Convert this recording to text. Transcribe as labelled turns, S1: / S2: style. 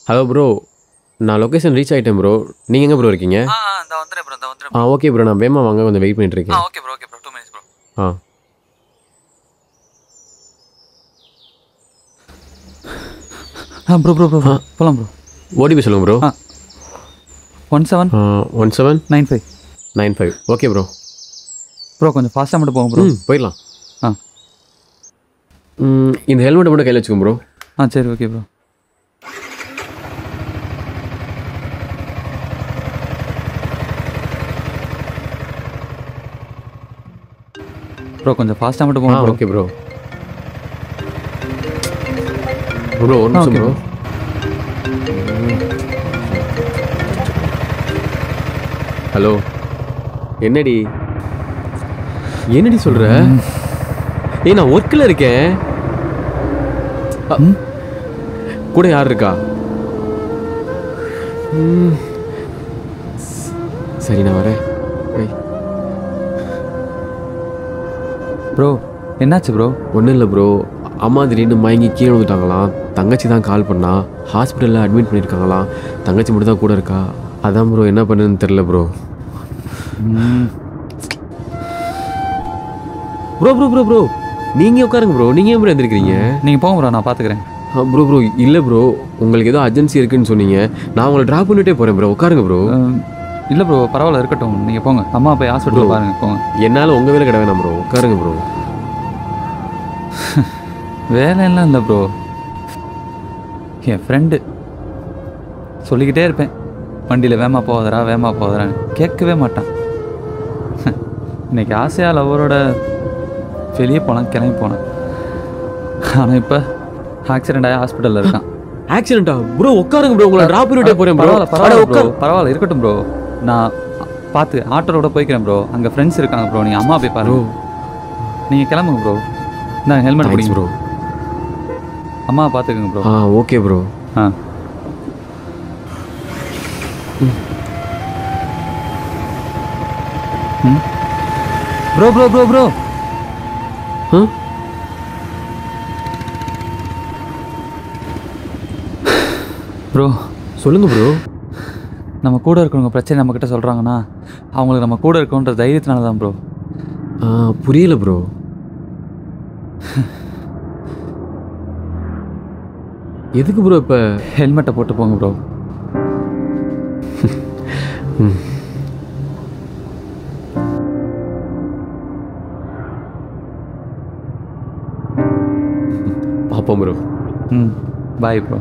S1: Hello bro, நான் location reach ஆகிட்டேன் bro. நீங்கள் எங்கே ப்ரோ இருக்கீங்க?
S2: இந்த வந்துடுறேன் ப்ரோ, இந்த வந்துடுறேன்.
S1: ஓகே ப்ரோ, நான் வேமா வாங்க கொஞ்சம் வெயிட் பண்ணிட்டு இருக்கேன்.
S2: Okay bro, 2 minutes bro. Bro போகலாம் ப்ரோ.
S1: ஓடிபி சொல்லுங்கள் ப்ரோ.
S2: 1795.
S1: Okay bro.
S2: ப்ரோ கொஞ்சம் ஃபாஸ்ட்டாக மட்டும் போங்க ப்ரோ.
S1: போயிடலாம். இந்த ஹெல்மெட்டை மட்டும் கையில் வச்சுக்கோங்க ப்ரோ.
S2: சரி ஓகே ப்ரோ. ப்ரோ கொஞ்சம் ஃபாஸ்ட்டாக மட்டும் போங்க ப்ரோ.
S1: Okay bro. ப்ரோ ஒரு நிமிஷம் ப்ரோ. ஹலோ, என்னடி சொல்ற? நான் ஒர்க்கில் இருக்கேன். கூட யார் இருக்கா? சரி நான் வரேன்.
S2: ப்ரோ என்னாச்சு ப்ரோ?
S1: ஒன்றும் இல்லை ப்ரோ. அம்மா திடீர்னு மயங்கி கீழே வந்துட்டாங்களாம். தங்கச்சி தான் கால் பண்ணா. ஹாஸ்பிட்டலில் அட்மிட் பண்ணியிருக்காங்களாம். தங்கச்சி மட்டும் தான் கூட இருக்கா. அதான் ப்ரோ என்ன பண்ணுன்னு தெரில bro. Bro bro bro bro நீங்கள் உட்காருங்க ப்ரோ. நீங்கள் ஏன் ப்ரோ எழுந்திருக்கிறீங்க?
S2: நீங்கள் போங்க ப்ரோ, நான் பார்த்துக்கிறேன்.
S1: ப்ரோ இல்லை ப்ரோ, உங்களுக்கு ஏதோ அர்ஜென்சி இருக்குன்னு சொன்னீங்க. நான் உங்களை ட்ராப் பண்ணிட்டே போகிறேன் ப்ரோ. உட்காருங்க ப்ரோ.
S2: இல்லை ப்ரோ பரவாயில்ல, இருக்கட்டும். நீங்கள் போங்க, அம்மா போய் ஹாஸ்பிட்டலில் பாருங்க. போங்க.
S1: என்னால் உங்கள் வேலை கிட வேணாம் ப்ரோ. உட்காருங்க ப்ரோ.
S2: வேலையெல்லாம் இல்லை ப்ரோ. என் ஃப்ரெண்டு சொல்லிக்கிட்டே இருப்பேன், வண்டியில் வேமா போவதரான்னு. கேட்கவே மாட்டான். இன்னைக்கு ஆசையாக லவரோட வெளியே கிளம்பி போனேன். ஆனால் இப்போ ஆக்சிடென்ட் ஆகி ஹாஸ்பிட்டலில் இருக்கான்.
S1: ஆக்சிடென்ட்டா ப்ரோ? உட்காருங்க ப்ரோ, உங்களை ட்ராப் பண்ணிட்டே போகிறேன் ப்ரோ.
S2: பரவாயில்ல இருக்கட்டும் ப்ரோ. நான் பார்த்து ஆட்டோட போய்க்கிறேன் ப்ரோ. அங்கே ஃப்ரெண்ட்ஸ் இருக்காங்க ப்ரோ. நீங்கள் அம்மா போய் பாருங்க. நீங்கள் கிளம்புங்க ப்ரோ. நான் ஹெல்மெட் பிடிங்க
S1: ப்ரோ.
S2: அம்மா பார்த்துக்குங்க bro.
S1: Okay bro.
S2: Bro bro bro bro bro
S1: சொல்லுங்க ப்ரோ.
S2: நம்ம கூட இருக்கிறவங்க பிரச்சனை நம்மக்கிட்ட சொல்கிறாங்கன்னா அவங்களுக்கு நம்ம கூட இருக்கோன்ற தைரியத்தினால தான் ப்ரோ.
S1: புரியல ப்ரோ. எதுக்கு ப்ரோ இப்போ?
S2: ஹெல்மெட்டை போட்டு போங்க ப்ரோ.
S1: பார்ப்போம் ப்ரோ.
S2: Bye bro.